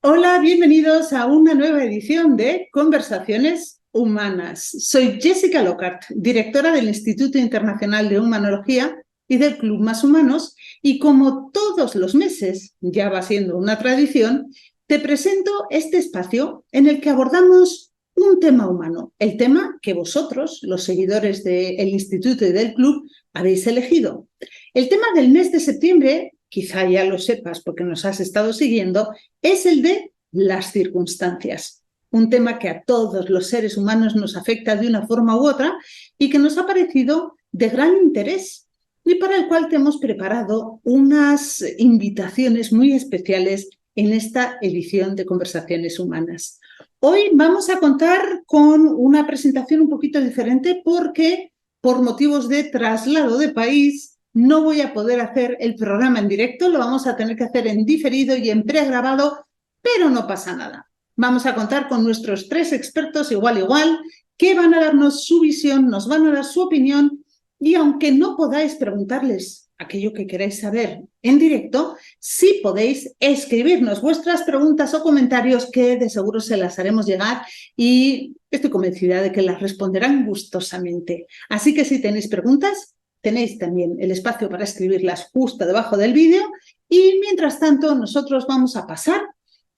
Hola, bienvenidos a una nueva edición de Conversaciones Humanas. Soy Jessica Lockhart, directora del Instituto Internacional de Humanología y del Club Más Humanos, y como todos los meses, ya va siendo una tradición, te presento este espacio en el que abordamos un tema humano, el tema que vosotros, los seguidores del Instituto y del Club, habéis elegido. El tema del mes de septiembre, quizá ya lo sepas porque nos has estado siguiendo, es el de las circunstancias. Un tema que a todos los seres humanos nos afecta de una forma u otra y que nos ha parecido de gran interés y para el cual te hemos preparado unas invitaciones muy especiales en esta edición de Conversaciones Humanas. Hoy vamos a contar con una presentación un poquito diferente porque por motivos de traslado de país no voy a poder hacer el programa en directo, lo vamos a tener que hacer en diferido y en pregrabado, pero no pasa nada. Vamos a contar con nuestros 3 expertos igual, que van a darnos su visión, nos van a dar su opinión y aunque no podáis preguntarles aquello que queráis saber en directo, sí podéis escribirnos vuestras preguntas o comentarios que de seguro se las haremos llegar y estoy convencida de que las responderán gustosamente. Así que si tenéis preguntas, tenéis también el espacio para escribirlas justo debajo del vídeo y mientras tanto nosotros vamos a pasar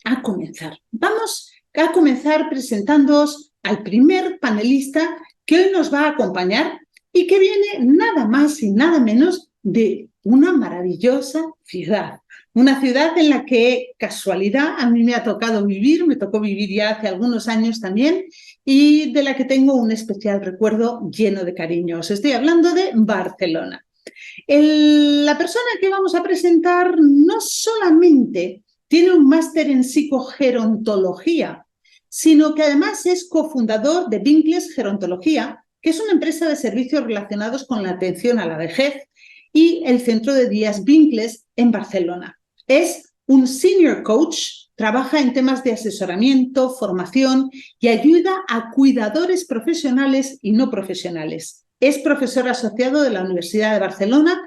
a comenzar. Vamos a comenzar presentándoos al primer panelista que hoy nos va a acompañar y que viene nada más y nada menos de una maravillosa ciudad. Una ciudad en la que, casualidad, a mí me ha tocado vivir, me tocó vivir ya hace algunos años también, y de la que tengo un especial recuerdo lleno de cariño. Os estoy hablando de Barcelona. La persona que vamos a presentar no solamente tiene un máster en psicogerontología, sino que además es cofundador de Vincles Gerontología, que es una empresa de servicios relacionados con la atención a la vejez, y el centro de días Vincles en Barcelona. Es un senior coach, trabaja en temas de asesoramiento, formación y ayuda a cuidadores profesionales y no profesionales. Es profesor asociado de la Universidad de Barcelona,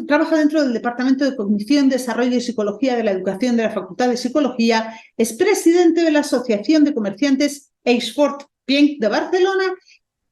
trabaja dentro del Departamento de Cognición, Desarrollo y Psicología de la Educación de la Facultad de Psicología, es presidente de la Asociación de Comerciantes Eixfort Pienc de Barcelona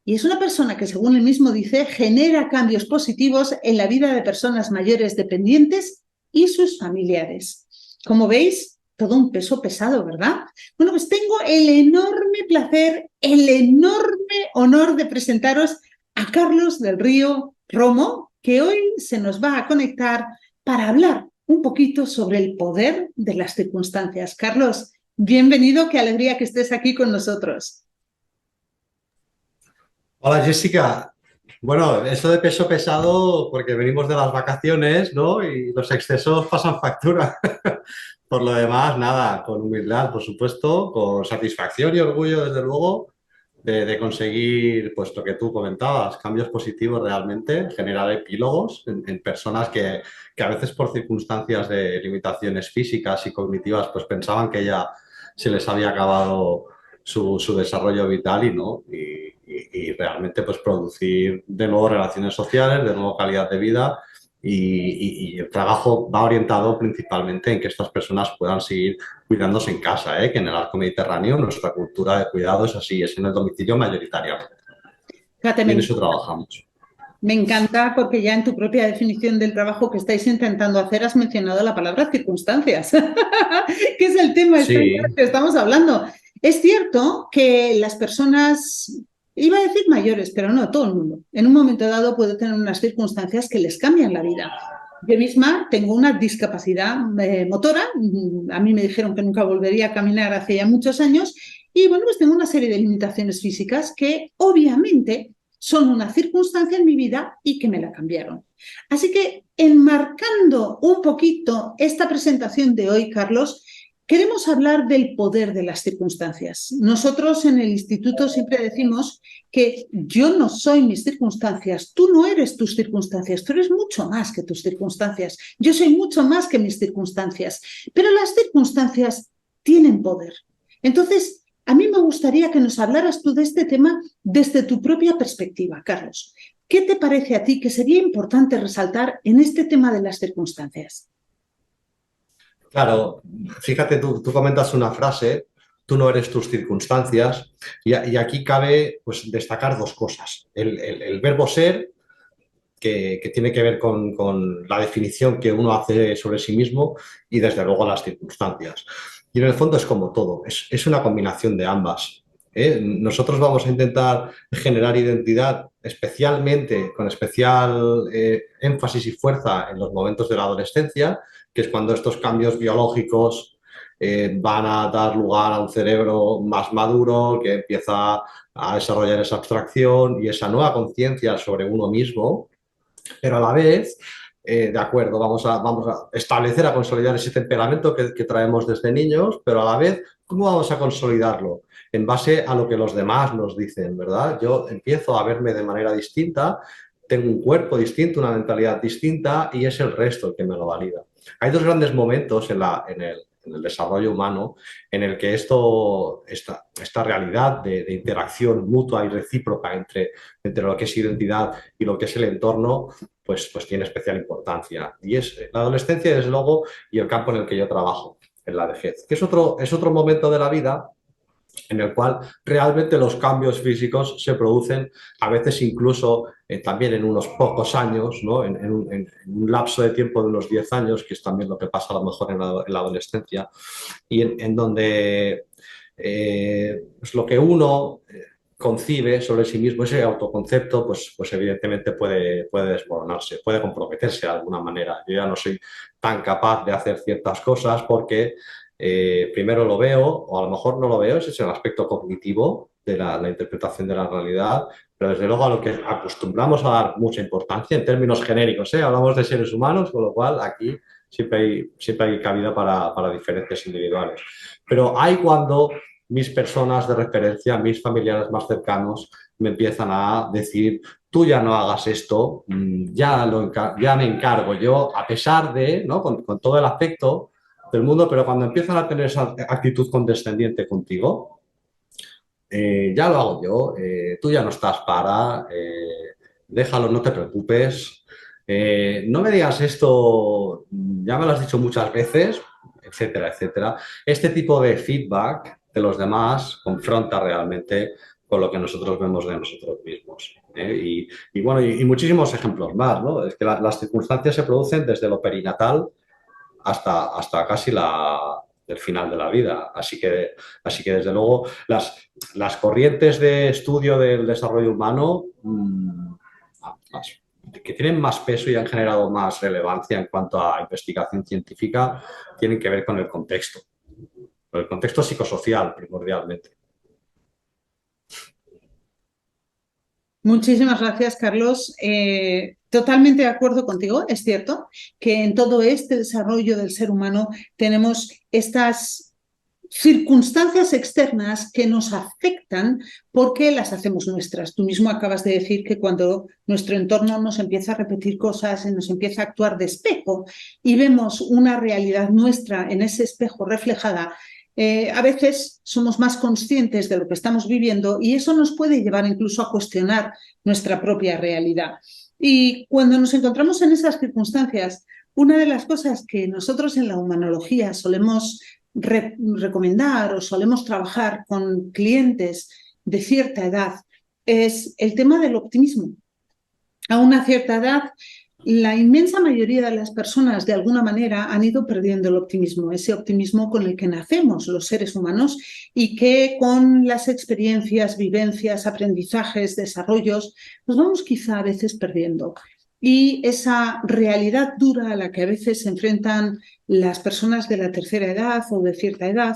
y es una persona que, según él mismo dice, genera cambios positivos en la vida de personas mayores dependientes y sus familiares. Como veis, todo un peso pesado, ¿verdad? Bueno, pues tengo el enorme placer, el enorme honor de presentaros a Carlos del Río Romo, que hoy se nos va a conectar para hablar un poquito sobre el poder de las circunstancias. Carlos, bienvenido, qué alegría que estés aquí con nosotros. Hola Jessica, bueno, eso de peso pesado porque venimos de las vacaciones, ¿no? Y los excesos pasan factura. Por lo demás, nada, con humildad, por supuesto, con satisfacción y orgullo, desde luego, de conseguir, pues lo que tú comentabas, cambios positivos realmente, generar epílogos en personas que a veces por circunstancias de limitaciones físicas y cognitivas, pues pensaban que ya se les había acabado su desarrollo vital y no. Y realmente pues producir de nuevo relaciones sociales, de nuevo calidad de vida y el trabajo va orientado principalmente en que estas personas puedan seguir cuidándose en casa, que en el arco mediterráneo nuestra cultura de cuidado es así, es en el domicilio mayoritariamente. Y en eso trabajamos. Me encanta porque ya en tu propia definición del trabajo que estáis intentando hacer has mencionado la palabra circunstancias, que es el tema Sí. que estamos hablando. Es cierto que las personas, iba a decir mayores, pero no, todo el mundo, en un momento dado puede tener unas circunstancias que les cambian la vida. Yo misma tengo una discapacidad motora, a mí me dijeron que nunca volvería a caminar hace ya muchos años y bueno, pues tengo una serie de limitaciones físicas que obviamente son una circunstancia en mi vida y que me la cambiaron. Así que, enmarcando un poquito esta presentación de hoy, Carlos, queremos hablar del poder de las circunstancias. Nosotros en el instituto siempre decimos que yo no soy mis circunstancias, tú no eres tus circunstancias, tú eres mucho más que tus circunstancias, yo soy mucho más que mis circunstancias, pero las circunstancias tienen poder. Entonces, a mí me gustaría que nos hablaras tú de este tema desde tu propia perspectiva, Carlos. ¿Qué te parece a ti que sería importante resaltar en este tema de las circunstancias? Claro, fíjate, tú comentas una frase, tú no eres tus circunstancias, y aquí cabe pues, destacar dos cosas. El verbo ser, que tiene que ver con la definición que uno hace sobre sí mismo, y desde luego las circunstancias. Y en el fondo es como todo, es una combinación de ambas. ¿Eh? Nosotros vamos a intentar generar identidad especialmente, con especial énfasis y fuerza en los momentos de la adolescencia, que es cuando estos cambios biológicos van a dar lugar a un cerebro más maduro que empieza a desarrollar esa abstracción y esa nueva conciencia sobre uno mismo, pero a la vez, de acuerdo, vamos a establecer, a consolidar ese temperamento que traemos desde niños, pero a la vez, ¿cómo vamos a consolidarlo? En base a lo que los demás nos dicen, ¿verdad? Yo empiezo a verme de manera distinta, tengo un cuerpo distinto, una mentalidad distinta, y es el resto el que me lo valida. Hay dos grandes momentos en el desarrollo humano en el que esta realidad de interacción mutua y recíproca entre lo que es identidad y lo que es el entorno, pues tiene especial importancia. Y es la adolescencia, desde luego, y el campo en el que yo trabajo, en la vejez, que es otro momento de la vida en el cual realmente los cambios físicos se producen, a veces incluso también en unos pocos años, ¿no? En un lapso de tiempo de unos 10 años, que es también lo que pasa a lo mejor en la adolescencia, y en donde pues lo que uno concibe sobre sí mismo, ese autoconcepto, pues evidentemente puede desmoronarse, puede comprometerse de alguna manera. Yo ya no soy tan capaz de hacer ciertas cosas porque primero lo veo, o a lo mejor no lo veo, ese es el aspecto cognitivo de la interpretación de la realidad, pero desde luego a lo que acostumbramos a dar mucha importancia en términos genéricos, ¿eh? Hablamos de seres humanos, con lo cual aquí siempre hay cabida para diferentes individuales. Pero hay cuando mis personas de referencia, mis familiares más cercanos, me empiezan a decir, tú ya no hagas esto, ya me encargo yo, a pesar de, ¿no? Con todo el afecto del mundo, pero cuando empiezan a tener esa actitud condescendiente contigo, ya lo hago yo, tú ya no estás déjalo, no te preocupes, no me digas esto, ya me lo has dicho muchas veces, etcétera, etcétera. Este tipo de feedback de los demás confronta realmente con lo que nosotros vemos de nosotros mismos. Y bueno, y muchísimos ejemplos más, ¿no? Es que las circunstancias se producen desde lo perinatal hasta casi el final de la vida. Así que desde luego, las corrientes de estudio del desarrollo humano que tienen más peso y han generado más relevancia en cuanto a investigación científica tienen que ver con el contexto psicosocial primordialmente. Muchísimas gracias, Carlos. Totalmente de acuerdo contigo. Es cierto que en todo este desarrollo del ser humano tenemos estas circunstancias externas que nos afectan porque las hacemos nuestras. Tú mismo acabas de decir que cuando nuestro entorno nos empieza a repetir cosas y nos empieza a actuar de espejo y vemos una realidad nuestra en ese espejo reflejada, a veces somos más conscientes de lo que estamos viviendo y eso nos puede llevar incluso a cuestionar nuestra propia realidad. Y cuando nos encontramos en esas circunstancias, una de las cosas que nosotros en la humanología solemos recomendar o solemos trabajar con clientes de cierta edad es el tema del optimismo. A una cierta edad, la inmensa mayoría de las personas de alguna manera han ido perdiendo el optimismo, ese optimismo con el que nacemos los seres humanos y que con las experiencias, vivencias, aprendizajes, desarrollos, nos vamos quizá a veces perdiendo. Y esa realidad dura a la que a veces se enfrentan las personas de la tercera edad o de cierta edad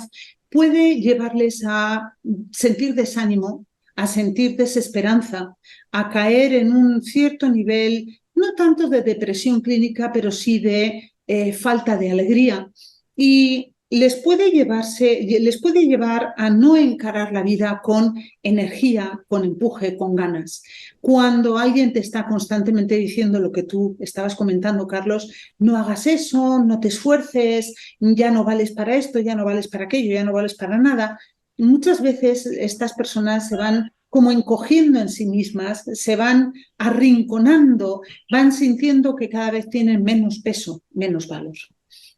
puede llevarles a sentir desánimo, a sentir desesperanza, a caer en un cierto nivel, no tanto de depresión clínica, pero sí de falta de alegría. Y les puede llevar a no encarar la vida con energía, con empuje, con ganas. Cuando alguien te está constantemente diciendo lo que tú estabas comentando, Carlos, no hagas eso, no te esfuerces, ya no vales para esto, ya no vales para aquello, ya no vales para nada, muchas veces estas personas se van como encogiendo en sí mismas, se van arrinconando, van sintiendo que cada vez tienen menos peso, menos valor.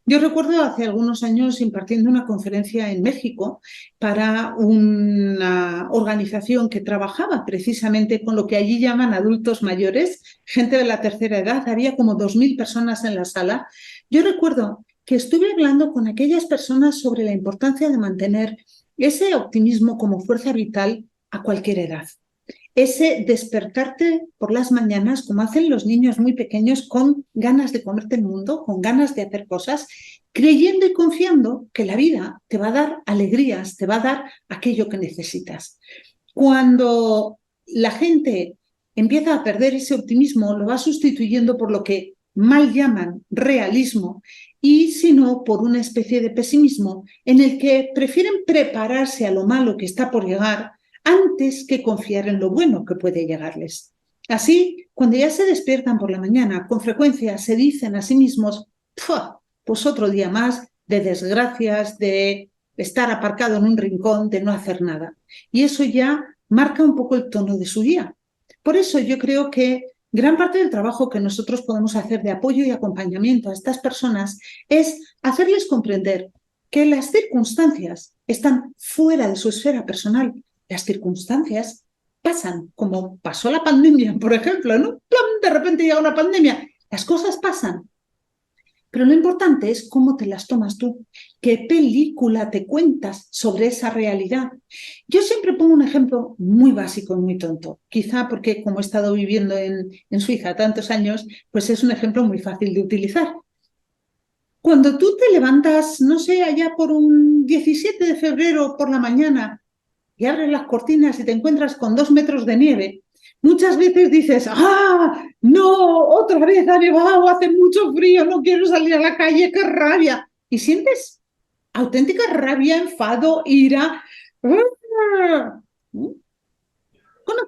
Yo recuerdo hace algunos años impartiendo una conferencia en México para una organización que trabajaba precisamente con lo que allí llaman adultos mayores, gente de la tercera edad, había como 2000 personas en la sala. Yo recuerdo que estuve hablando con aquellas personas sobre la importancia de mantener ese optimismo como fuerza vital a cualquier edad. Ese despertarte por las mañanas, como hacen los niños muy pequeños, con ganas de comerte el mundo, con ganas de hacer cosas, creyendo y confiando que la vida te va a dar alegrías, te va a dar aquello que necesitas. Cuando la gente empieza a perder ese optimismo, lo va sustituyendo por lo que mal llaman realismo, y si no, por una especie de pesimismo en el que prefieren prepararse a lo malo que está por llegar antes que confiar en lo bueno que puede llegarles. Así, cuando ya se despiertan por la mañana, con frecuencia se dicen a sí mismos, pues otro día más de desgracias, de estar aparcado en un rincón, de no hacer nada. Y eso ya marca un poco el tono de su día. Por eso yo creo que gran parte del trabajo que nosotros podemos hacer de apoyo y acompañamiento a estas personas es hacerles comprender que las circunstancias están fuera de su esfera personal. Las circunstancias pasan, como pasó la pandemia, por ejemplo, ¿no? ¡Plum! De repente llega una pandemia. Las cosas pasan. Pero lo importante es cómo te las tomas tú, qué película te cuentas sobre esa realidad. Yo siempre pongo un ejemplo muy básico y muy tonto, quizá porque como he estado viviendo en Suiza tantos años, pues es un ejemplo muy fácil de utilizar. Cuando tú te levantas, no sé, allá por un 17 de febrero por la mañana, y abres las cortinas y te encuentras con 2 metros de nieve, muchas veces dices, ¡ah! ¡No! ¡Otra vez ha nevado! ¡Hace mucho frío! ¡No quiero salir a la calle! ¡Qué rabia! Y sientes auténtica rabia, enfado, ira. Conozco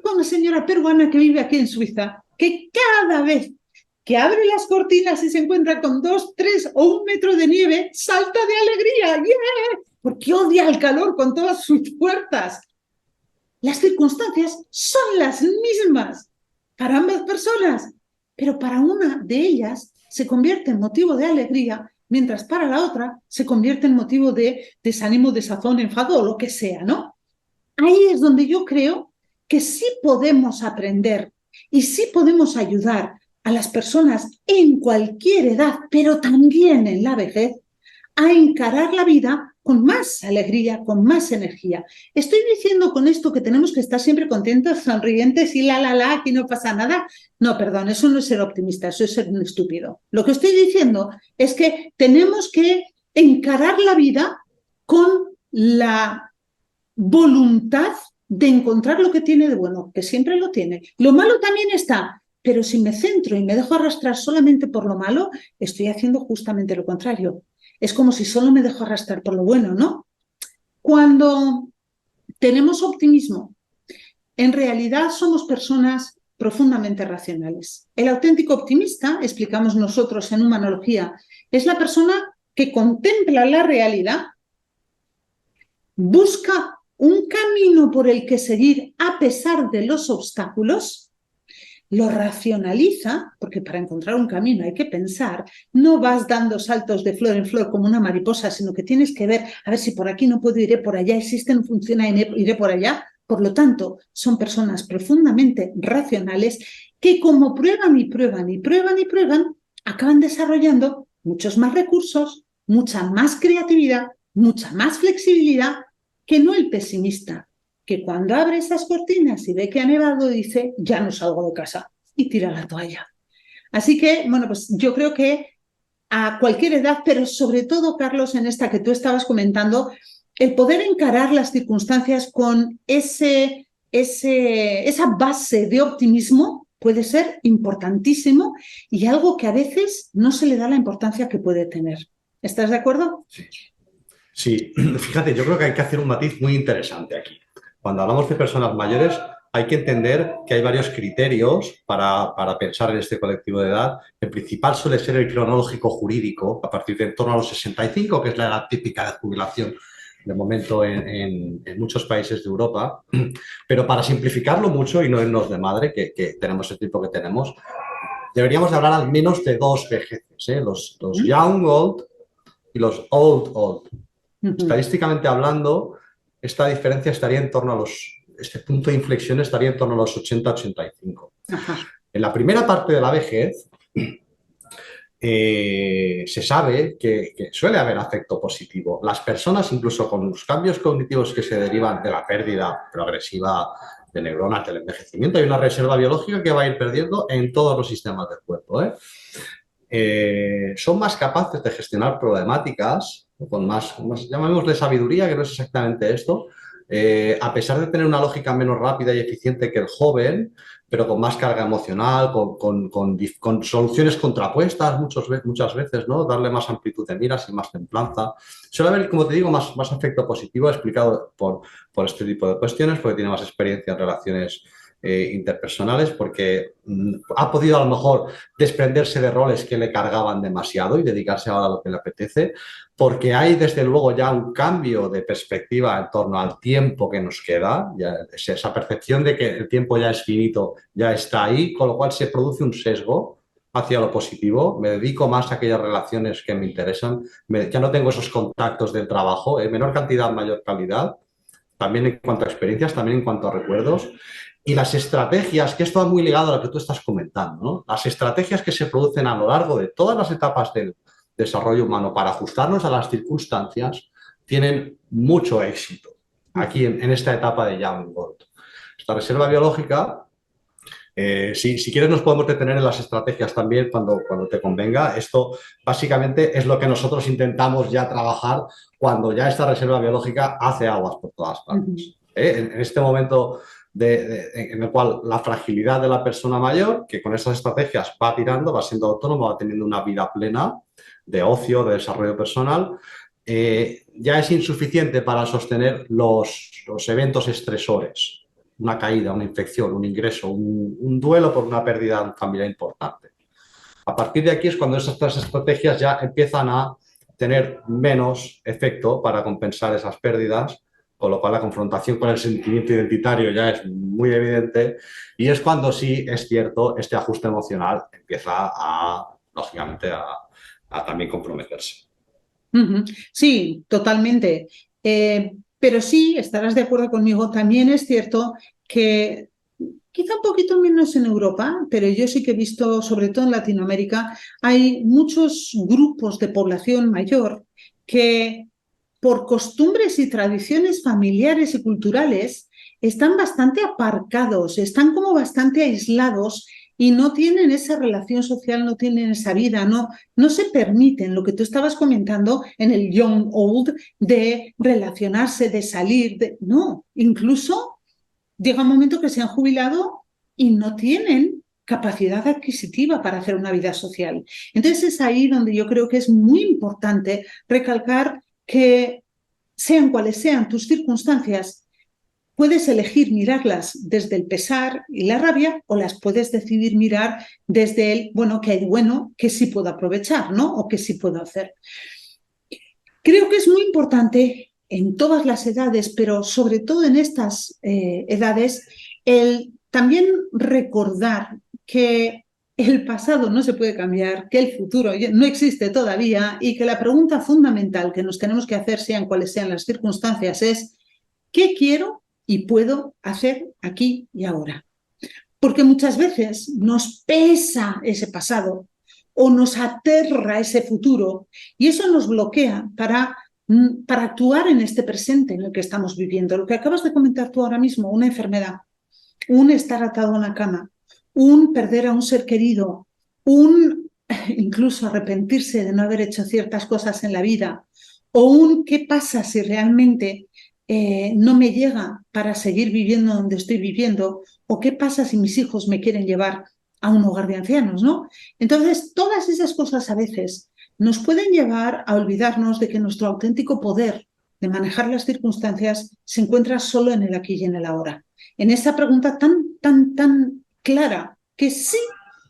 a una señora peruana que vive aquí en Suiza que cada vez que abre las cortinas y se encuentra con 2, 3 o 1 metro de nieve, salta de alegría. ¡Yeah! Porque odia el calor con todas sus fuerzas. Las circunstancias son las mismas para ambas personas, pero para una de ellas se convierte en motivo de alegría, mientras para la otra se convierte en motivo de desánimo, desazón, enfado o lo que sea, ¿no? Ahí es donde yo creo que sí podemos aprender y sí podemos ayudar a las personas en cualquier edad, pero también en la vejez, a encarar la vida con más alegría, con más energía. Estoy diciendo con esto que tenemos que estar siempre contentos, sonrientes y aquí no pasa nada. No, perdón, eso no es ser optimista, eso es ser un estúpido. Lo que estoy diciendo es que tenemos que encarar la vida con la voluntad de encontrar lo que tiene de bueno, que siempre lo tiene. Lo malo también está, pero si me centro y me dejo arrastrar solamente por lo malo, estoy haciendo justamente lo contrario. Es como si solo me dejo arrastrar por lo bueno, ¿no? Cuando tenemos optimismo, en realidad somos personas profundamente racionales. El auténtico optimista, explicamos nosotros en Humanología, es la persona que contempla la realidad, busca un camino por el que seguir a pesar de los obstáculos, lo racionaliza, porque para encontrar un camino hay que pensar, no vas dando saltos de flor en flor como una mariposa, sino que tienes que ver, a ver si por aquí no puedo, iré por allá, existe, no funciona, iré por allá. Por lo tanto, son personas profundamente racionales que como prueban y prueban y prueban y prueban, acaban desarrollando muchos más recursos, mucha más creatividad, mucha más flexibilidad que no el pesimista, que cuando abre esas cortinas y ve que ha nevado dice, ya no salgo de casa y tira la toalla. Así que, bueno, pues yo creo que a cualquier edad, pero sobre todo, Carlos, en esta que tú estabas comentando, el poder encarar las circunstancias con esa base de optimismo puede ser importantísimo y algo que a veces no se le da la importancia que puede tener. ¿Estás de acuerdo? Sí. Sí, fíjate, yo creo que hay que hacer un matiz muy interesante aquí. Cuando hablamos de personas mayores, hay que entender que hay varios criterios para pensar en este colectivo de edad. El principal suele ser el cronológico jurídico, a partir de en torno a los 65, que es la edad típica de jubilación de momento en muchos países de Europa, pero para simplificarlo mucho y no irnos de madre, que tenemos el tiempo que tenemos, deberíamos de hablar al menos de dos vejeces, ¿eh? Los young old y los old old. Estadísticamente hablando, esta diferencia estaría en torno a este punto de inflexión estaría en torno a los 80-85. En la primera parte de la vejez, se sabe que suele haber afecto positivo. Las personas, incluso con los cambios cognitivos que se derivan de la pérdida progresiva de neuronas del envejecimiento, hay una reserva biológica que va a ir perdiendo en todos los sistemas del cuerpo, ¿eh? Son más capaces de gestionar problemáticas con más, llamémosle sabiduría, que no es exactamente esto, a pesar de tener una lógica menos rápida y eficiente que el joven, pero con más carga emocional, con soluciones contrapuestas muchas veces, ¿no? Darle más amplitud de miras y más templanza. Suele haber, como te digo, más efecto positivo explicado por este tipo de cuestiones, porque tiene más experiencia en relaciones interpersonales, porque ha podido a lo mejor desprenderse de roles que le cargaban demasiado y dedicarse ahora a lo que le apetece, porque hay desde luego ya un cambio de perspectiva en torno al tiempo que nos queda, ya esa percepción de que el tiempo ya es finito, ya está ahí, con lo cual se produce un sesgo hacia lo positivo, me dedico más a aquellas relaciones que me interesan, ya no tengo esos contactos del trabajo, menor cantidad, mayor calidad, también en cuanto a experiencias, también en cuanto a recuerdos. Y las estrategias, que esto va muy ligado a lo que tú estás comentando, ¿no? Las estrategias que se producen a lo largo de todas las etapas del desarrollo humano para ajustarnos a las circunstancias tienen mucho éxito aquí en esta etapa de Young World. Esta reserva biológica, si quieres nos podemos detener en las estrategias también cuando te convenga. Esto básicamente es lo que nosotros intentamos ya trabajar cuando ya esta reserva biológica hace aguas por todas partes. En este momento en el cual la fragilidad de la persona mayor, que con esas estrategias va tirando, va siendo autónoma, va teniendo una vida plena de ocio, de desarrollo personal, ya es insuficiente para sostener los eventos estresores, una caída, una infección, un ingreso, un duelo por una pérdida familiar importante. A partir de aquí es cuando estas estrategias ya empiezan a tener menos efecto para compensar esas pérdidas, con lo cual la confrontación con el sentimiento identitario ya es muy evidente y es cuando sí es cierto este ajuste emocional empieza lógicamente, a también comprometerse. Sí, totalmente. Pero sí, estarás de acuerdo conmigo, también es cierto que quizá un poquito menos en Europa, pero yo sí que he visto, sobre todo en Latinoamérica, hay muchos grupos de población mayor que por costumbres y tradiciones familiares y culturales están bastante aparcados, están como bastante aislados y no tienen esa relación social, no tienen esa vida, no se permiten lo que tú estabas comentando en el young old de relacionarse, de salir, no, incluso llega un momento que se han jubilado y no tienen capacidad adquisitiva para hacer una vida social. Entonces es ahí donde yo creo que es muy importante recalcar que sean cuales sean tus circunstancias, puedes elegir mirarlas desde el pesar y la rabia o las puedes decidir mirar desde el, bueno, que hay bueno, que sí puedo aprovechar, ¿no? O que sí puedo hacer. Creo que es muy importante en todas las edades, pero sobre todo en estas edades, el también recordar que el pasado no se puede cambiar, que el futuro no existe todavía y que la pregunta fundamental que nos tenemos que hacer, sean cuales sean las circunstancias, es ¿qué quiero y puedo hacer aquí y ahora? Porque muchas veces nos pesa ese pasado o nos aterra ese futuro y eso nos bloquea para actuar en este presente en el que estamos viviendo. Lo que acabas de comentar tú ahora mismo, una enfermedad, un estar atado a una cama, un perder a un ser querido, un incluso arrepentirse de no haber hecho ciertas cosas en la vida, o un qué pasa si realmente no me llega para seguir viviendo donde estoy viviendo, o qué pasa si mis hijos me quieren llevar a un hogar de ancianos, ¿no? Entonces, todas esas cosas a veces nos pueden llevar a olvidarnos de que nuestro auténtico poder de manejar las circunstancias se encuentra solo en el aquí y en el ahora. En esa pregunta tan clara que sí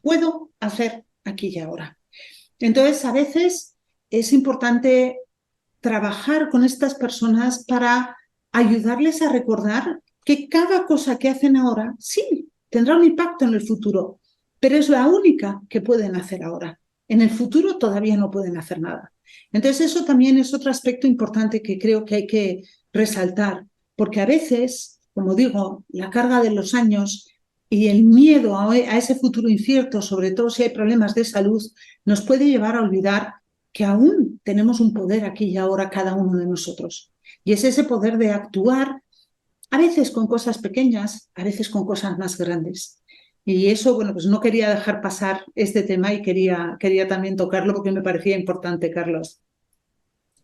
puedo hacer aquí y ahora. Entonces, a veces es importante trabajar con estas personas para ayudarles a recordar que cada cosa que hacen ahora, sí, tendrá un impacto en el futuro, pero es la única que pueden hacer ahora. En el futuro todavía no pueden hacer nada. Entonces eso también es otro aspecto importante que creo que hay que resaltar, porque a veces, como digo, la carga de los años y el miedo a ese futuro incierto, sobre todo si hay problemas de salud, nos puede llevar a olvidar que aún tenemos un poder aquí y ahora cada uno de nosotros. Y es ese poder de actuar, a veces con cosas pequeñas, a veces con cosas más grandes. Y eso, bueno, pues no quería dejar pasar este tema y quería también tocarlo porque me parecía importante, Carlos.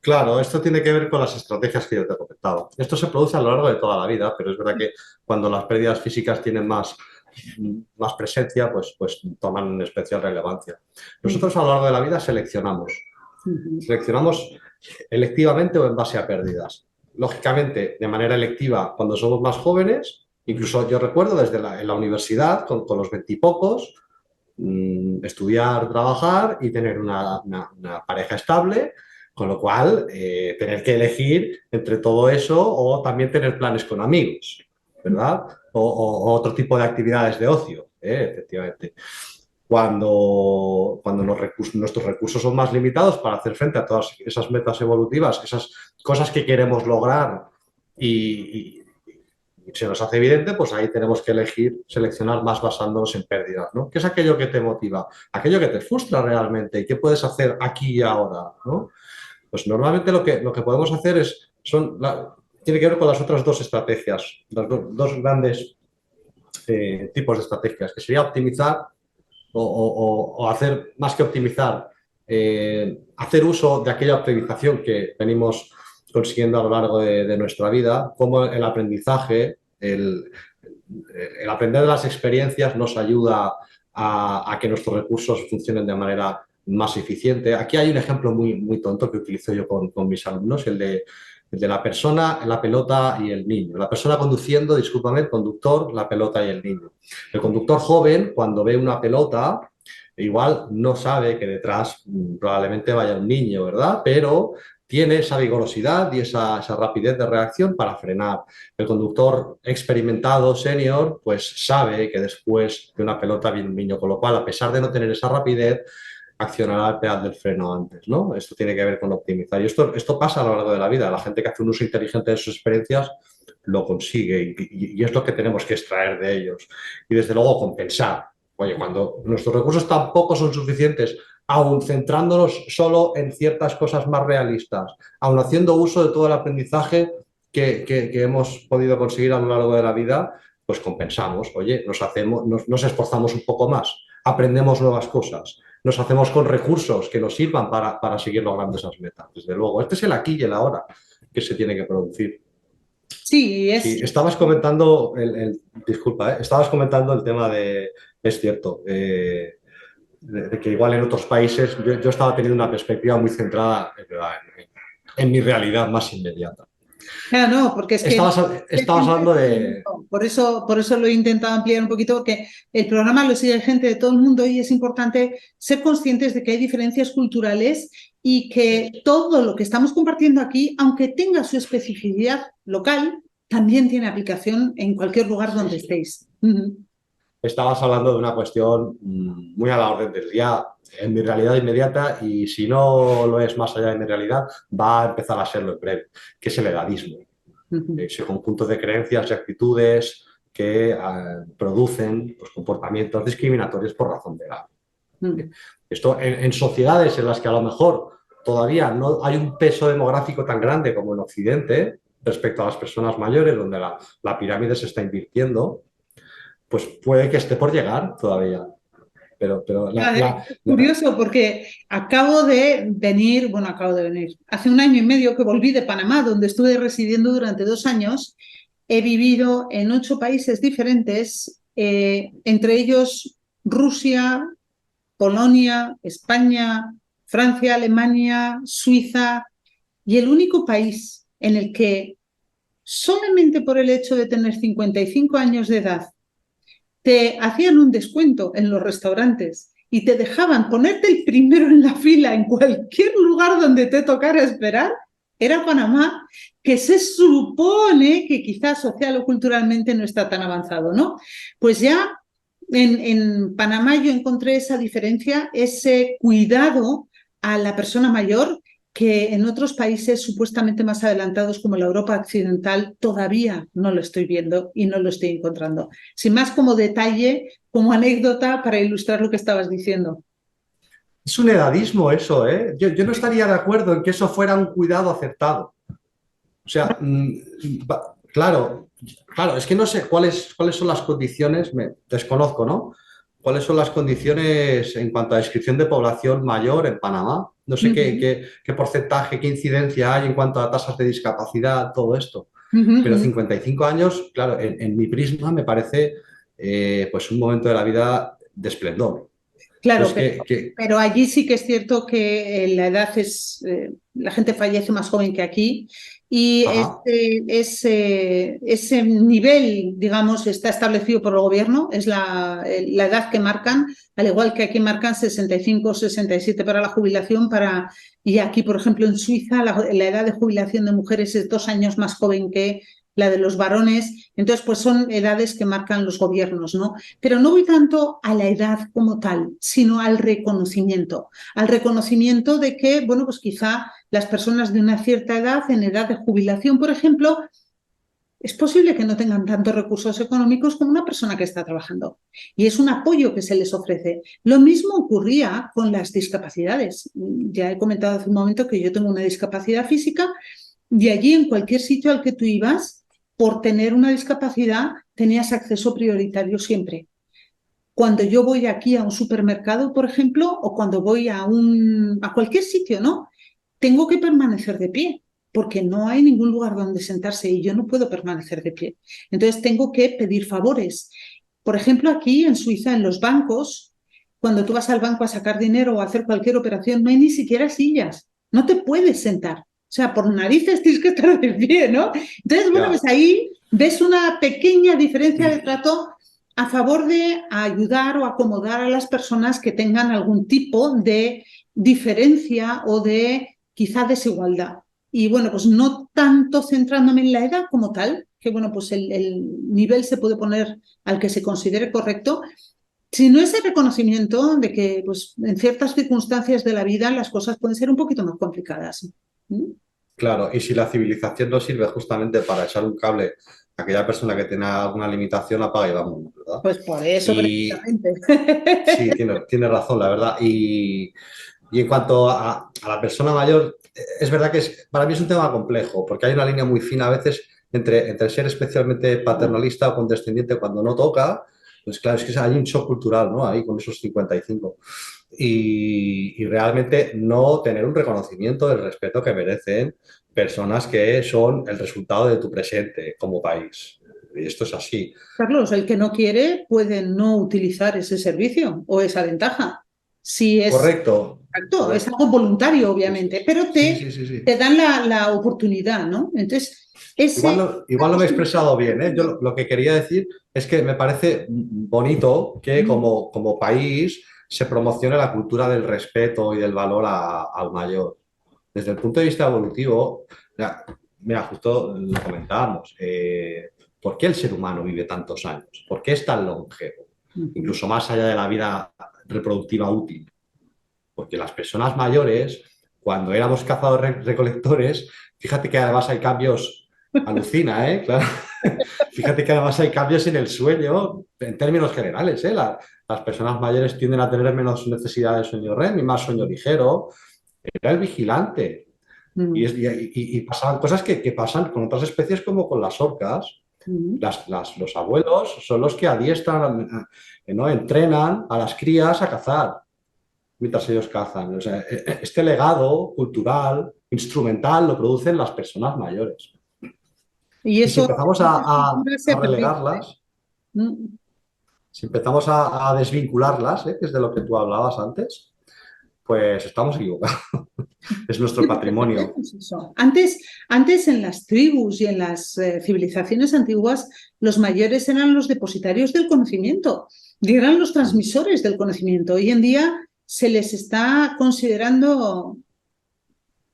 Claro, esto tiene que ver con las estrategias que yo te he comentado. Esto se produce a lo largo de toda la vida, pero es verdad que cuando las pérdidas físicas tienen más presencia, pues toman especial relevancia. Nosotros a lo largo de la vida seleccionamos. Seleccionamos electivamente o en base a pérdidas. Lógicamente, de manera electiva cuando somos más jóvenes, incluso yo recuerdo desde en la universidad, con los 20 y pocos, estudiar, trabajar y tener una pareja estable, con lo cual tener que elegir entre todo eso o también tener planes con amigos, ¿verdad? O otro tipo de actividades de ocio, efectivamente. Cuando nuestros recursos son más limitados para hacer frente a todas esas metas evolutivas, esas cosas que queremos lograr y se nos hace evidente, pues ahí tenemos que elegir, seleccionar más basándonos en pérdidas, ¿no? ¿Qué es aquello que te motiva? Aquello que te frustra realmente y qué puedes hacer aquí y ahora, ¿no? Pues normalmente lo que podemos hacer tiene que ver con las otras dos estrategias, las dos grandes tipos de estrategias, que sería optimizar o hacer, más que optimizar, hacer uso de aquella optimización que venimos consiguiendo a lo largo de nuestra vida, como el aprendizaje, el aprender de las experiencias nos ayuda a que nuestros recursos funcionen de manera más eficiente. Aquí hay un ejemplo muy tonto que utilizo yo con mis alumnos, el de la persona, la pelota y el niño. La persona conduciendo, discúlpame, el conductor, la pelota y el niño. El conductor joven, cuando ve una pelota, igual no sabe que detrás probablemente vaya un niño, ¿verdad? Pero tiene esa vigorosidad y esa rapidez de reacción para frenar. El conductor experimentado, senior, pues sabe que después de una pelota viene un niño, con lo cual, a pesar de no tener esa rapidez, accionará el pedal del freno antes, ¿no? Esto tiene que ver con optimizar. Y esto pasa a lo largo de la vida. La gente que hace un uso inteligente de sus experiencias lo consigue y es lo que tenemos que extraer de ellos. Y desde luego compensar. Oye, cuando nuestros recursos tampoco son suficientes, aun centrándonos solo en ciertas cosas más realistas, aun haciendo uso de todo el aprendizaje que hemos podido conseguir a lo largo de la vida, pues compensamos. Oye, nos esforzamos un poco más, aprendemos nuevas cosas, nos hacemos con recursos que nos sirvan para seguir logrando esas metas. Desde luego, este es el aquí y el ahora que se tiene que producir. Sí, Sí, estabas comentando, disculpa, estabas comentando el tema es cierto, de que igual en otros países yo estaba teniendo una perspectiva muy centrada en mi realidad más inmediata. Claro, no, porque es que Estabas hablando de... por eso lo he intentado ampliar un poquito, porque el programa lo sigue gente de todo el mundo y es importante ser conscientes de que hay diferencias culturales y que todo lo que estamos compartiendo aquí, aunque tenga su especificidad local, también tiene aplicación en cualquier lugar donde estéis. Estabas hablando de una cuestión muy a la orden del día en mi realidad inmediata y si no lo es más allá de mi realidad, va a empezar a serlo en breve, que es el edadismo. Ese conjunto de creencias y actitudes que producen pues, comportamientos discriminatorios por razón de edad. Esto en sociedades en las que a lo mejor todavía no hay un peso demográfico tan grande como en Occidente respecto a las personas mayores, donde la pirámide se está invirtiendo, pues puede que esté por llegar todavía. Pero curioso porque acabo de venir, hace un año y medio que volví de Panamá, donde estuve residiendo durante 2 años. He vivido en 8 países diferentes, entre ellos Rusia, Polonia, España, Francia, Alemania, Suiza, y el único país en el que solamente por el hecho de tener 55 años de edad te hacían un descuento en los restaurantes y te dejaban ponerte el primero en la fila en cualquier lugar donde te tocara esperar, era Panamá, que se supone que quizás social o culturalmente no está tan avanzado, ¿no? Pues ya en Panamá yo encontré esa diferencia, ese cuidado a la persona mayor que en otros países supuestamente más adelantados como la Europa occidental todavía no lo estoy viendo y no lo estoy encontrando. Sin más, como detalle, como anécdota para ilustrar lo que estabas diciendo. Es un edadismo eso, ¿eh? Yo no estaría de acuerdo en que eso fuera un cuidado acertado. O sea, claro, claro, es que no sé cuáles son las condiciones, desconozco, ¿no? ¿Cuáles son las condiciones en cuanto a descripción de población mayor en Panamá? No sé qué porcentaje, qué incidencia hay en cuanto a tasas de discapacidad, todo esto. Pero 55 años, claro, en mi prisma me parece pues un momento de la vida de esplendor. Claro, Entonces, pero allí sí que es cierto que la edad es, la gente fallece más joven que aquí y ajá, ese nivel, digamos, está establecido por el gobierno, es la edad que marcan, al igual que aquí marcan 65 o 67 para la jubilación, y aquí, por ejemplo, en Suiza, la edad de jubilación de mujeres es 2 años más joven que la de los varones, entonces pues son edades que marcan los gobiernos, ¿no? Pero no voy tanto a la edad como tal, sino al reconocimiento de que, bueno, pues quizá las personas de una cierta edad, en edad de jubilación, por ejemplo, es posible que no tengan tantos recursos económicos como una persona que está trabajando. Y es un apoyo que se les ofrece. Lo mismo ocurría con las discapacidades. Ya he comentado hace un momento que yo tengo una discapacidad física y allí en cualquier sitio al que tú ibas, por tener una discapacidad, tenías acceso prioritario siempre. Cuando yo voy aquí a un supermercado, por ejemplo, o cuando voy a cualquier sitio, ¿no? Tengo que permanecer de pie, porque no hay ningún lugar donde sentarse y yo no puedo permanecer de pie. Entonces tengo que pedir favores. Por ejemplo, aquí en Suiza, en los bancos, cuando tú vas al banco a sacar dinero o a hacer cualquier operación, no hay ni siquiera sillas. No te puedes sentar. O sea, por narices tienes que estar de pie, ¿no? Entonces, bueno, pues ya. ahí ves una pequeña diferencia de trato a favor de ayudar o acomodar a las personas que tengan algún tipo de diferencia o de quizá desigualdad. Y bueno, pues no tanto centrándome en la edad como tal, que bueno, pues el nivel se puede poner al que se considere correcto, sino ese reconocimiento de que pues en ciertas circunstancias de la vida las cosas pueden ser un poquito más complicadas. ¿Mm? Claro, y si la civilización no sirve justamente para echar un cable a aquella persona que tiene alguna limitación, apaga y vámonos, ¿verdad? Pues por eso Y precisamente. sí, tiene razón, la verdad. Y en cuanto a la persona mayor, es verdad que para mí es un tema complejo, porque hay una línea muy fina a veces entre ser especialmente paternalista o condescendiente cuando no toca, pues claro, es que hay un shock cultural, ¿no? Ahí con esos 55. Y realmente no tener un reconocimiento del respeto que merecen personas que son el resultado de tu presente como país. Y esto es así. Carlos, el que no quiere puede no utilizar ese servicio o esa ventaja. Si es Correcto, acto, es correcto. algo voluntario, Sí, sí, obviamente, pero sí, sí, sí, sí. te dan la oportunidad, ¿no? Entonces, ese... Igual no me he expresado bien, ¿eh? Yo lo que quería decir es que me parece bonito que como país se promocione la cultura del respeto y del valor al mayor. Desde el punto de vista evolutivo, mira, justo lo comentábamos, ¿por qué el ser humano vive tantos años? ¿Por qué es tan longevo? Incluso más allá de la vida reproductiva útil. Porque las personas mayores, cuando éramos cazadores-recolectores, fíjate que además hay cambios, alucina, ¿eh? Claro. Fíjate que además hay cambios en el sueño en términos generales, ¿eh? Las personas mayores tienden a tener menos necesidad de sueño REM y más sueño ligero. Era el vigilante. Y pasaban cosas que pasan con otras especies como con las orcas. Los abuelos son los que adiestran, ¿no? Entrenan a las crías a cazar mientras ellos cazan. O sea, este legado cultural, instrumental, lo producen las personas mayores. Y Y si eso empezamos se a ha perdido. relegarlas, Mm. si empezamos a desvincularlas, que es de lo que tú hablabas antes, pues estamos equivocados. Es nuestro patrimonio. Es eso. Antes en las tribus y en las civilizaciones antiguas, los mayores eran los depositarios del conocimiento y eran los transmisores del conocimiento. Hoy en día se les está considerando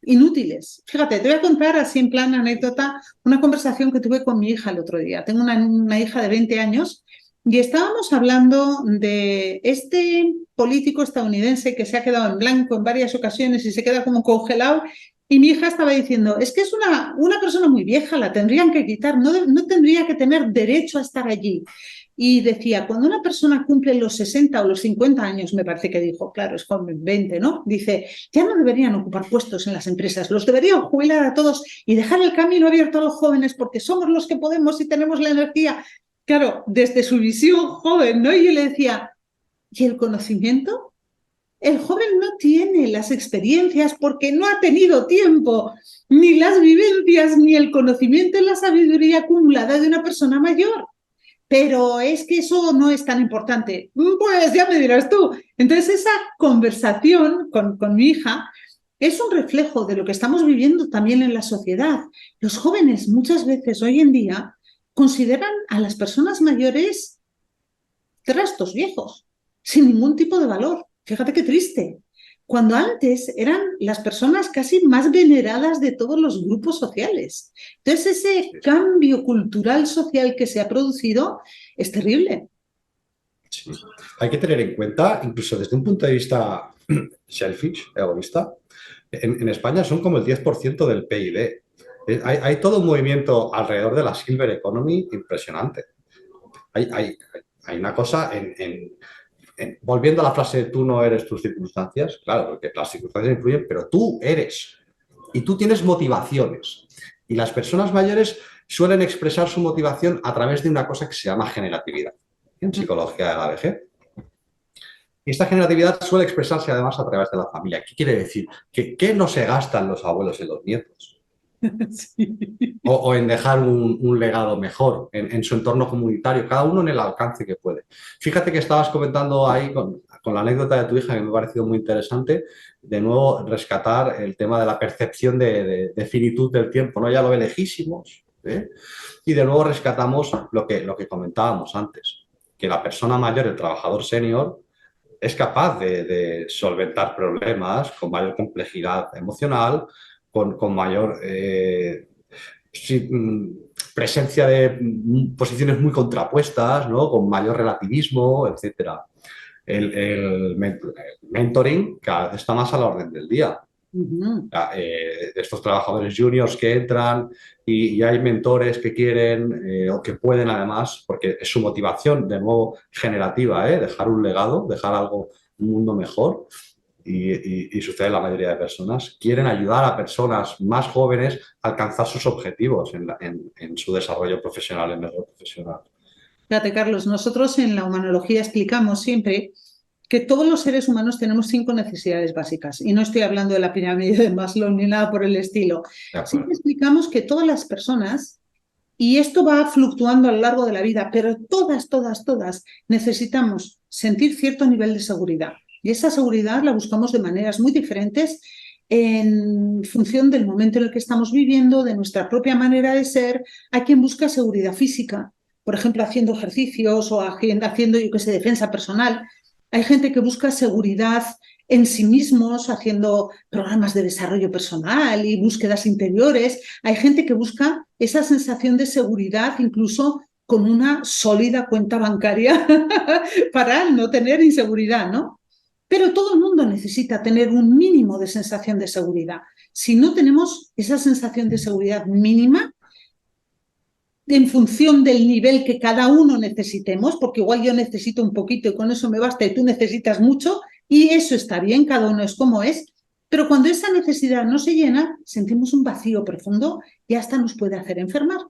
inútiles. Fíjate, te voy a contar así en plan anécdota una conversación que tuve con mi hija el otro día. Tengo una hija de 20 años y estábamos hablando de este político estadounidense que se ha quedado en blanco en varias ocasiones y se queda como congelado. Y mi hija estaba diciendo, es que es una persona muy vieja, la tendrían que quitar, no tendría que tener derecho a estar allí. Y decía, cuando una persona cumple los 60 o los 50 años, me parece que dijo, claro, es joven, 20, ¿no? Dice, ya no deberían ocupar puestos en las empresas, los deberían jubilar a todos y dejar el camino abierto a los jóvenes porque somos los que podemos y tenemos la energía. Claro, desde su visión joven, ¿no? Y yo le decía, ¿y el conocimiento? El joven no tiene las experiencias porque no ha tenido tiempo, ni las vivencias, ni el conocimiento y la sabiduría acumulada de una persona mayor. Pero es que eso no es tan importante. Pues ya me dirás tú. Entonces esa conversación con mi hija es un reflejo de lo que estamos viviendo también en la sociedad. Los jóvenes muchas veces hoy en día consideran a las personas mayores trastos viejos, sin ningún tipo de valor. Fíjate qué triste. Cuando antes eran las personas casi más veneradas de todos los grupos sociales. Entonces ese cambio cultural social que se ha producido es terrible. Sí. Hay que tener en cuenta, incluso desde un punto de vista selfish, egoísta, en España son como el 10% del PIB. Hay todo un movimiento alrededor de la Silver Economy impresionante. Hay una cosa volviendo a la frase tú no eres tus circunstancias, claro, porque las circunstancias influyen, pero tú eres y tú tienes motivaciones. Y las personas mayores suelen expresar su motivación a través de una cosa que se llama generatividad en psicología de la vejez. Y esta generatividad suele expresarse además a través de la familia. ¿Qué quiere decir? ¿Qué no se gastan los abuelos en los nietos? Sí. O en dejar un legado mejor en su entorno comunitario, cada uno en el alcance que puede. Fíjate que estabas comentando ahí con la anécdota de tu hija, que me ha parecido muy interesante, de nuevo rescatar el tema de la percepción de finitud del tiempo, ¿no? Ya lo ve lejísimos, ¿eh? Y de nuevo rescatamos lo que comentábamos antes, que la persona mayor, el trabajador senior, es capaz de solventar problemas con mayor complejidad emocional, con mayor presencia de posiciones muy contrapuestas, ¿no? Con mayor relativismo, etc. El mentoring cada vez está más a la orden del día. Estos trabajadores juniors que entran y hay mentores que quieren o que pueden además, porque es su motivación de nuevo generativa, dejar un legado, dejar algo, un mundo mejor. Y sucede en la mayoría de personas, quieren ayudar a personas más jóvenes a alcanzar sus objetivos en su desarrollo profesional, en el rol profesional. Fíjate, Carlos, nosotros en la humanología explicamos siempre que todos los seres humanos tenemos 5 necesidades básicas. Y no estoy hablando de la pirámide de Maslow ni nada por el estilo. Siempre explicamos que todas las personas, y esto va fluctuando a lo largo de la vida, pero todas necesitamos sentir cierto nivel de seguridad. Y esa seguridad la buscamos de maneras muy diferentes en función del momento en el que estamos viviendo, de nuestra propia manera de ser. Hay quien busca seguridad física, por ejemplo, haciendo ejercicios o haciendo, yo qué sé, defensa personal. Hay gente que busca seguridad en sí mismos, haciendo programas de desarrollo personal y búsquedas interiores. Hay gente que busca esa sensación de seguridad incluso con una sólida cuenta bancaria para no tener inseguridad, ¿no? Pero todo el mundo necesita tener un mínimo de sensación de seguridad. Si no tenemos esa sensación de seguridad mínima, en función del nivel que cada uno necesitemos, porque igual yo necesito un poquito y con eso me basta y tú necesitas mucho, y eso está bien, cada uno es como es, pero cuando esa necesidad no se llena, sentimos un vacío profundo y hasta nos puede hacer enfermar.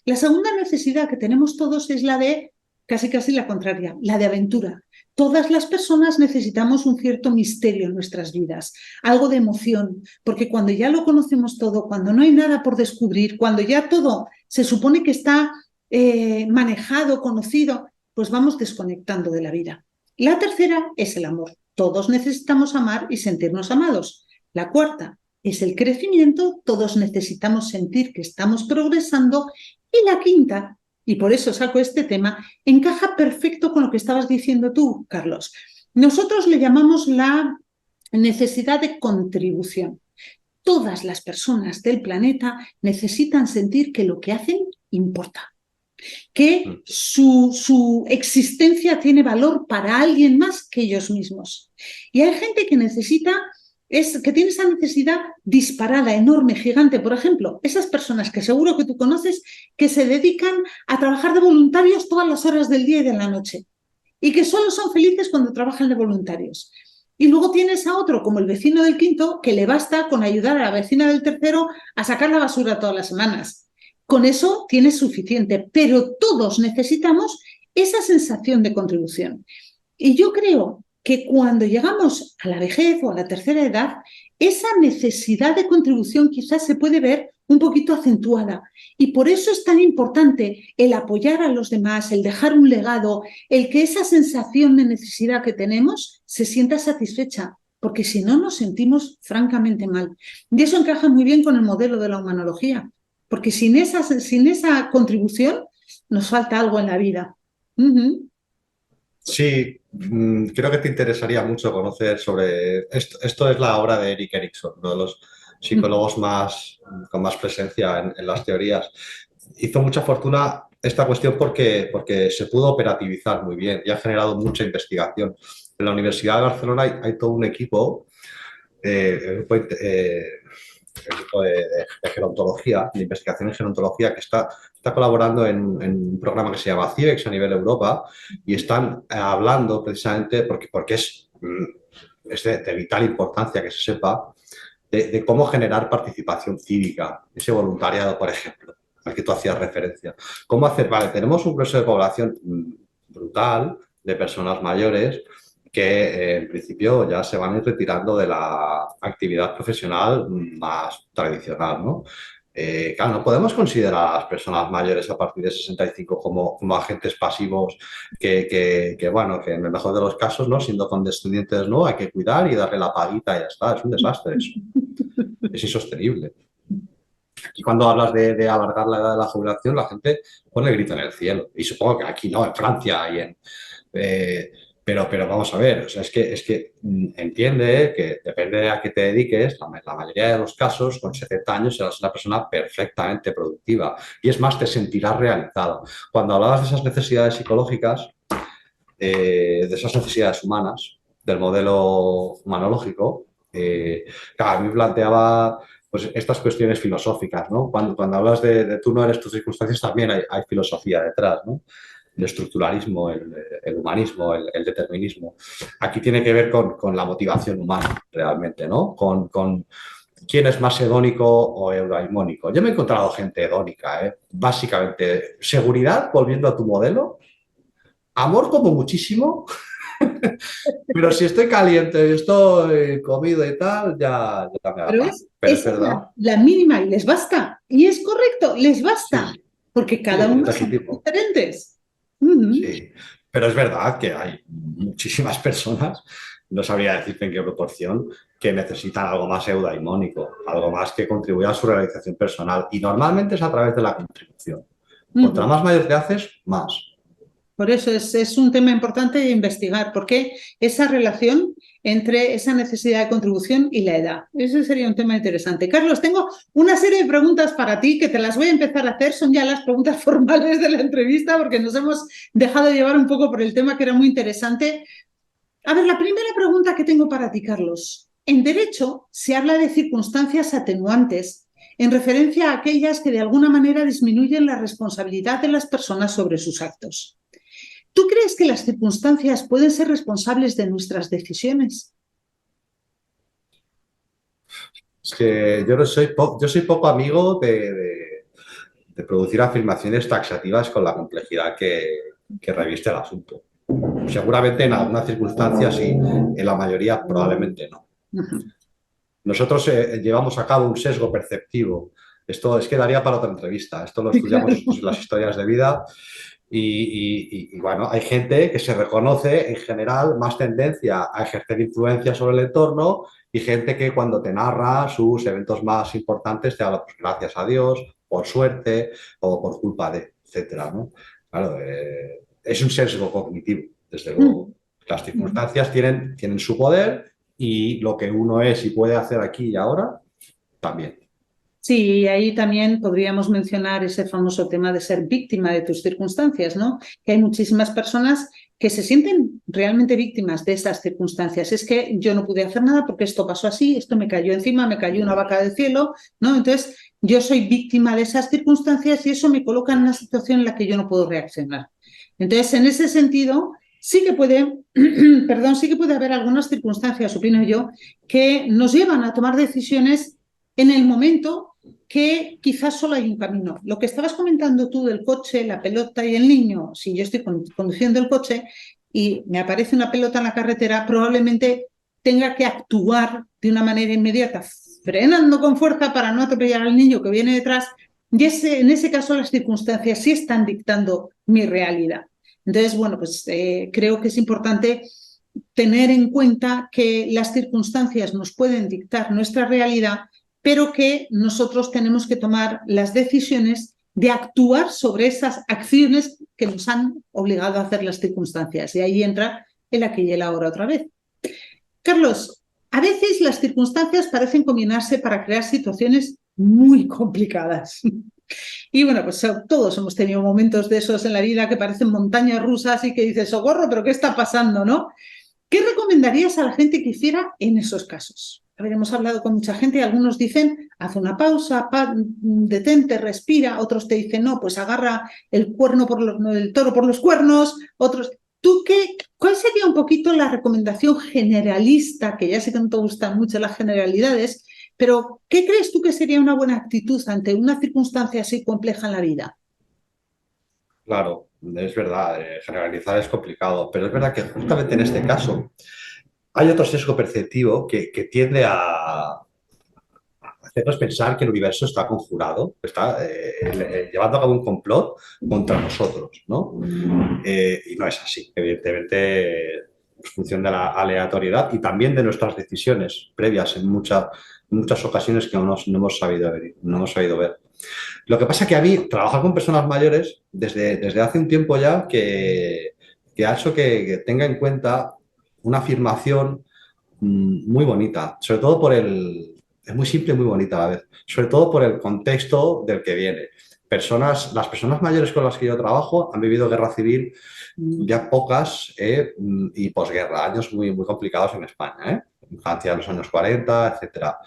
La segunda necesidad que tenemos todos es la de, casi la contraria, la de aventura. Todas las personas necesitamos un cierto misterio en nuestras vidas, algo de emoción, porque cuando ya lo conocemos todo, cuando no hay nada por descubrir, cuando ya todo se supone que está manejado, conocido, pues vamos desconectando de la vida. La tercera es el amor. Todos necesitamos amar y sentirnos amados. La cuarta es el crecimiento. Todos necesitamos sentir que estamos progresando. Y la quinta, y por eso saco este tema, encaja perfecto con lo que estabas diciendo tú, Carlos. Nosotros le llamamos la necesidad de contribución. todas las personas del planeta necesitan sentir que lo que hacen importa, que su existencia tiene valor para alguien más que ellos mismos. Y hay gente que que tiene esa necesidad disparada, enorme, gigante. Por ejemplo, esas personas que seguro que tú conoces que se dedican a trabajar de voluntarios todas las horas del día y de la noche y que solo son felices cuando trabajan de voluntarios. Y luego tienes a otro, como el vecino del quinto, que le basta con ayudar a la vecina del tercero a sacar la basura todas las semanas. Con eso tienes suficiente, pero todos necesitamos esa sensación de contribución. Y yo creo que cuando llegamos a la vejez o a la tercera edad, esa necesidad de contribución quizás se puede ver un poquito acentuada. Y por eso es tan importante el apoyar a los demás, el dejar un legado, el que esa sensación de necesidad que tenemos se sienta satisfecha, porque si no nos sentimos francamente mal. Y eso encaja muy bien con el modelo de la humanología, porque sin esa contribución nos falta algo en la vida. Sí, creo que te interesaría mucho conocer sobre esto. Esto es la obra de Erik Erikson, uno de los psicólogos con más presencia en las teorías. Hizo mucha fortuna esta cuestión porque se pudo operativizar muy bien y ha generado mucha investigación. En la Universidad de Barcelona hay todo un equipo, el grupo de gerontología, de investigación en gerontología, que está colaborando en un programa que se llama CIVEX a nivel Europa y están hablando precisamente, porque es de vital importancia que se sepa, de cómo generar participación cívica, ese voluntariado, por ejemplo, al que tú hacías referencia. ¿Cómo hacer? Vale, tenemos un grueso de población brutal de personas mayores que en principio ya se van a ir retirando de la actividad profesional más tradicional, ¿no? Claro, no podemos considerar a las personas mayores a partir de 65 como agentes pasivos bueno, que en el mejor de los casos, ¿no? Siendo condescendientes, ¿no? Hay que cuidar y darle la paguita y ya está. Es un desastre eso. Es insostenible. Aquí cuando hablas de alargar la edad de la jubilación, la gente pone el grito en el cielo. Y supongo que aquí no, en Francia y en... pero vamos a ver, o sea, es que entiende que depende a qué te dediques, la mayoría de los casos, con 70 años serás una persona perfectamente productiva y es más, te sentirás realizado. Cuando hablabas de esas necesidades psicológicas, de esas necesidades humanas, del modelo humanológico, claro, a mí me planteaba pues, estas cuestiones filosóficas, ¿no? Cuando hablas de tú no eres tus circunstancias, también hay filosofía detrás, ¿no? El estructuralismo, el humanismo, el determinismo. Aquí tiene que ver con la motivación humana, realmente, ¿no? Con quién es más hedónico o eudaimónico. Yo me he encontrado gente hedónica, ¿eh? Básicamente, seguridad, volviendo a tu modelo, amor como muchísimo, pero si estoy caliente y estoy comido y tal, ya me da Pero paz. Pero es esa es verdad. la mínima y les basta. Y es correcto, les basta, Sí, porque sí, cada es uno son legítimo. diferentes. Sí, pero es verdad que hay muchísimas personas, no sabría decirte en qué proporción, que necesitan algo más eudaimónico, algo más que contribuya a su realización personal. Y normalmente es a través de la contribución. Contra más mayor te haces, más. Por eso es un tema importante de investigar, porque esa relación entre esa necesidad de contribución y la edad. Ese sería un tema interesante. Carlos, tengo una serie de preguntas para ti que te las voy a empezar a hacer. Son ya las preguntas formales de la entrevista porque nos hemos dejado llevar un poco por el tema que era muy interesante. A ver, la primera pregunta que tengo para ti, Carlos. En derecho se habla de circunstancias atenuantes en referencia a aquellas que de alguna manera disminuyen la responsabilidad de las personas sobre sus actos. ¿Tú crees que las circunstancias pueden ser responsables de nuestras decisiones? Es que yo soy poco amigo de producir afirmaciones taxativas con la complejidad que reviste el asunto. Seguramente en algunas circunstancias sí, en la mayoría probablemente no. Nosotros llevamos a cabo un sesgo perceptivo. Esto es que daría para otra entrevista. Esto lo estudiamos nosotros en las historias de vida y bueno, hay gente que se reconoce en general más tendencia a ejercer influencia sobre el entorno y gente que cuando te narra sus eventos más importantes te habla pues, gracias a Dios, por suerte o por culpa de, etcétera, ¿no? Claro, es un sesgo cognitivo, desde luego. Las circunstancias tienen su poder y lo que uno es y puede hacer aquí y ahora también. Sí, ahí también podríamos mencionar ese famoso tema de ser víctima de tus circunstancias, ¿no? Que hay muchísimas personas que se sienten realmente víctimas de esas circunstancias. Es que yo no pude hacer nada porque esto pasó así, esto me cayó encima, me cayó una vaca del cielo, ¿no? Entonces, yo soy víctima de esas circunstancias y eso me coloca en una situación en la que yo no puedo reaccionar. Entonces, en ese sentido, sí que puede, perdón, sí que puede haber algunas circunstancias, opino yo, que nos llevan a tomar decisiones en el momento que quizás solo hay un camino. Lo que estabas comentando tú del coche, la pelota y el niño, si yo estoy conduciendo el coche y me aparece una pelota en la carretera, probablemente tenga que actuar de una manera inmediata, frenando con fuerza para no atropellar al niño que viene detrás. Y en ese caso las circunstancias sí están dictando mi realidad. Entonces, bueno, pues creo que es importante tener en cuenta que las circunstancias nos pueden dictar nuestra realidad, pero que nosotros tenemos que tomar las decisiones de actuar sobre esas acciones que nos han obligado a hacer las circunstancias. Y ahí entra el aquí y el ahora otra vez. Carlos, a veces las circunstancias parecen combinarse para crear situaciones muy complicadas. Y bueno, pues todos hemos tenido momentos de esos en la vida que parecen montañas rusas y que dices, socorro, pero ¿qué está pasando, no? ¿Qué recomendarías a la gente que hiciera en esos casos? A ver, hemos hablado con mucha gente y algunos dicen, haz una pausa, detente, respira. Otros te dicen, no, pues agarra el toro por los cuernos. Otros, ¿cuál sería un poquito la recomendación generalista? Que ya sé que no te gustan mucho las generalidades, pero ¿qué crees tú que sería una buena actitud ante una circunstancia así compleja en la vida? Claro, es verdad, generalizar es complicado, pero es verdad que justamente en este caso hay otro sesgo perceptivo que tiende a hacernos pensar que el universo está conjurado, está llevando a cabo un complot contra nosotros, ¿no? Y no es así, evidentemente, en función de la aleatoriedad y también de nuestras decisiones previas en muchas ocasiones que no hemos sabido ver, no hemos sabido ver. Lo que pasa es que a mí trabajar con personas mayores desde hace un tiempo ya que ha hecho que tenga en cuenta una afirmación muy bonita, sobre todo es muy simple y muy bonita a la vez, sobre todo por el contexto del que viene. Las personas mayores con las que yo trabajo han vivido guerra civil ya pocas y posguerra, años muy, muy complicados en España, infancia en los años 40, etcétera,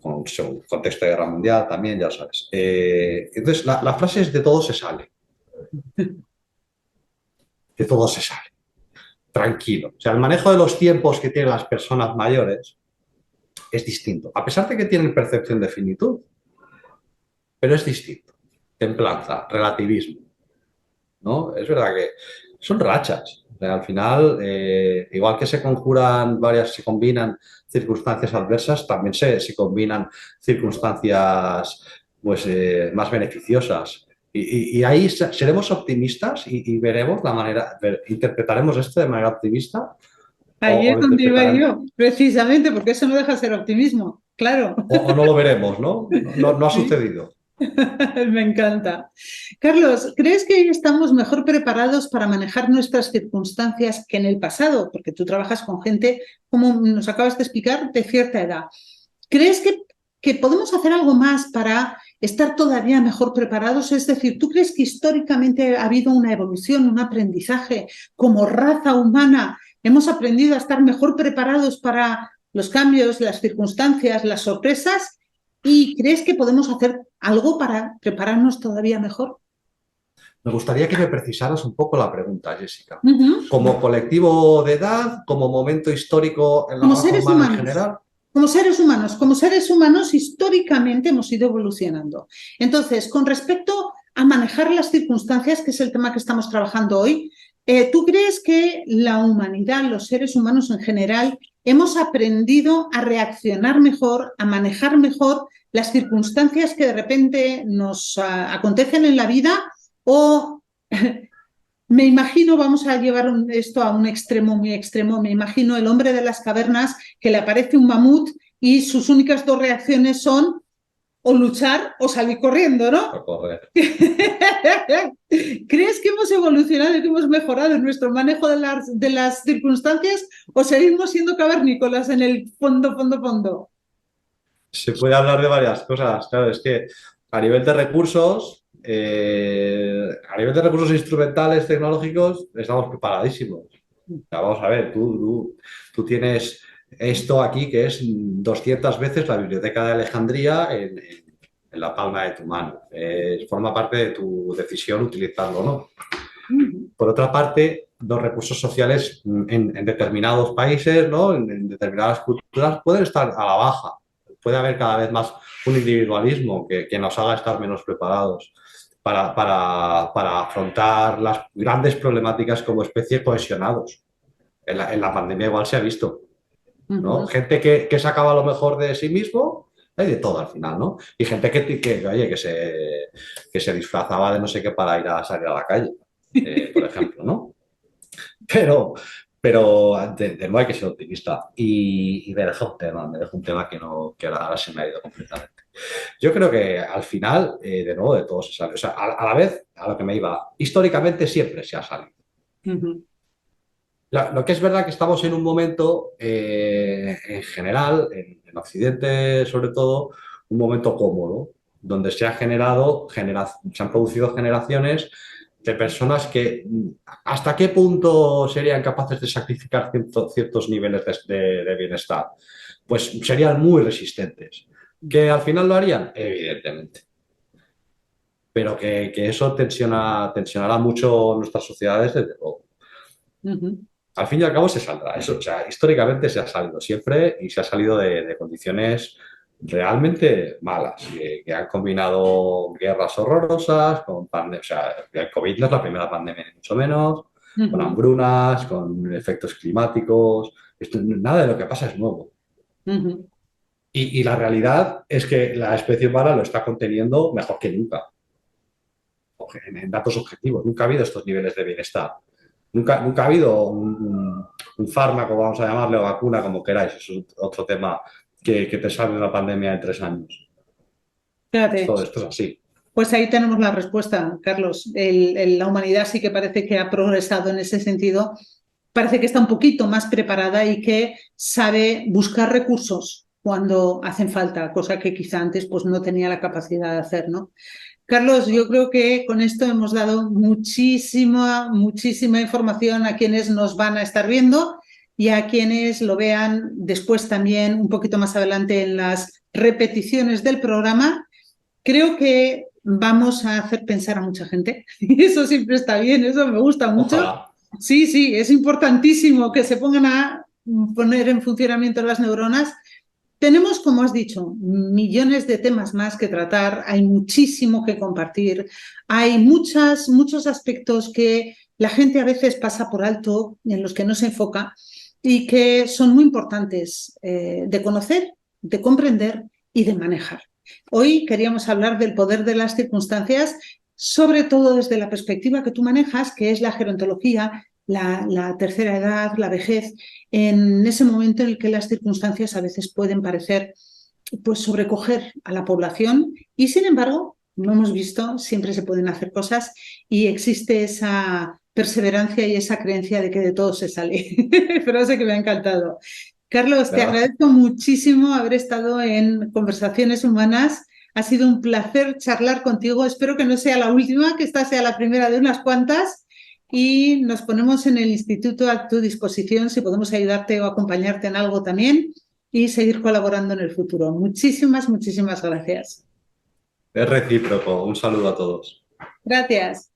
con un contexto de guerra mundial también, ya sabes. Entonces, la frase es de todo se sale, de todo se sale, tranquilo. O sea, el manejo de los tiempos que tienen las personas mayores es distinto, a pesar de que tienen percepción de finitud, pero es distinto. Templanza, relativismo, ¿no? Es verdad que son rachas. O sea, al final, igual que se conjuran se combinan circunstancias adversas, también se combinan circunstancias pues, más beneficiosas. Y ahí seremos optimistas y veremos interpretaremos esto de manera optimista Ahí o es lo donde iba interpretaremos yo, precisamente, porque eso no deja de ser optimismo, claro. o no lo veremos, ¿no? No ha Sí. sucedido. Me encanta. Carlos, ¿crees que hoy estamos mejor preparados para manejar nuestras circunstancias que en el pasado? Porque tú trabajas con gente, como nos acabas de explicar, de cierta edad. ¿Crees que podemos hacer algo más para estar todavía mejor preparados? Es decir, ¿tú crees que históricamente ha habido una evolución, un aprendizaje como raza humana? ¿Hemos aprendido a estar mejor preparados para los cambios, las circunstancias, las sorpresas? ¿Y crees que podemos hacer algo para prepararnos todavía mejor? Me gustaría que me precisaras un poco la pregunta, Jessica. Uh-huh. ¿Como colectivo de edad, como momento histórico en la Como raza seres humana en humanos. general? Como seres humanos históricamente hemos ido evolucionando. Entonces, con respecto a manejar las circunstancias, que es el tema que estamos trabajando hoy, ¿tú crees que la humanidad, los seres humanos en general, hemos aprendido a reaccionar mejor, a manejar mejor las circunstancias que de repente nos acontecen en la vida? ¿O me imagino, vamos a llevar esto a un extremo muy extremo, me imagino el hombre de las cavernas que le aparece un mamut y sus únicas dos reacciones son o luchar o salir corriendo, ¿no? A correr. ¿Crees que hemos evolucionado y que hemos mejorado en nuestro manejo de las circunstancias o seguimos siendo cavernícolas en el fondo? Se puede hablar de varias cosas, claro, es que a nivel de recursos, instrumentales, tecnológicos, estamos preparadísimos. O sea, vamos a ver, tú tienes esto aquí que es 200 veces la Biblioteca de Alejandría en la palma de tu mano. Forma parte de tu decisión utilizarlo o no. Por otra parte, los recursos sociales en determinados países, ¿no? En determinadas culturas, pueden estar a la baja. Puede haber cada vez más un individualismo que nos haga estar menos preparados para afrontar las grandes problemáticas como especie cohesionados. En la pandemia igual se ha visto, ¿no? Gente que sacaba lo mejor de sí mismo, hay de todo al final, ¿no? Y gente oye, que se disfrazaba de no sé qué para ir a salir a la calle, por ejemplo, ¿no? Pero, pero de nuevo hay que ser optimista. Y me dejo un tema que ahora se me ha ido completamente. Yo creo que al final, de nuevo, de todo se sale. O sea, a la vez, a lo que me iba, históricamente siempre se ha salido. Lo que es verdad que estamos en un momento, en general, en Occidente sobre todo, un momento cómodo, donde se han producido generaciones de personas que hasta qué punto serían capaces de sacrificar ciertos niveles de bienestar. Pues serían muy resistentes. ¿Que al final lo harían? Evidentemente. Pero que eso tensionará mucho nuestras sociedades, desde luego. Al fin y al cabo se saldrá eso. O sea, históricamente se ha salido siempre y se ha salido de condiciones realmente malas, que han combinado guerras horrorosas con pandemias. O sea, el COVID no es la primera pandemia, ni mucho menos, con hambrunas, con efectos climáticos. Nada de lo que pasa es nuevo. Y la realidad es que la especie humana lo está conteniendo mejor que nunca, en datos objetivos. Nunca ha habido estos niveles de bienestar. Nunca ha habido un fármaco, vamos a llamarle, o vacuna, como queráis. Es otro tema que te salve una pandemia en 3 años. Esto es así. Pues ahí tenemos la respuesta, Carlos. La humanidad sí que parece que ha progresado en ese sentido. Parece que está un poquito más preparada y que sabe buscar recursos cuando hacen falta, cosa que quizá antes pues, no tenía la capacidad de hacer, ¿no? Carlos, yo creo que con esto hemos dado muchísima información a quienes nos van a estar viendo y a quienes lo vean después también un poquito más adelante en las repeticiones del programa. Creo que vamos a hacer pensar a mucha gente y eso siempre está bien, eso me gusta mucho. Ojalá. Sí, es importantísimo que se pongan a poner en funcionamiento las neuronas. Tenemos, como has dicho, millones de temas más que tratar, hay muchísimo que compartir, hay muchos aspectos que la gente a veces pasa por alto, en los que no se enfoca y que son muy importantes de conocer, de comprender y de manejar. Hoy queríamos hablar del poder de las circunstancias, sobre todo desde la perspectiva que tú manejas, que es la gerontología, la tercera edad, la vejez, en ese momento en el que las circunstancias a veces pueden parecer pues, sobrecoger a la población y, sin embargo, no hemos visto, siempre se pueden hacer cosas y existe esa perseverancia y esa creencia de que de todo se sale. Frase que me ha encantado. Carlos, te agradezco muchísimo haber estado en Conversaciones Humanas. Ha sido un placer charlar contigo. Espero que no sea la última, que esta sea la primera de unas cuantas. Y nos ponemos en el instituto a tu disposición si podemos ayudarte o acompañarte en algo también y seguir colaborando en el futuro. Muchísimas gracias. Es recíproco. Un saludo a todos. Gracias.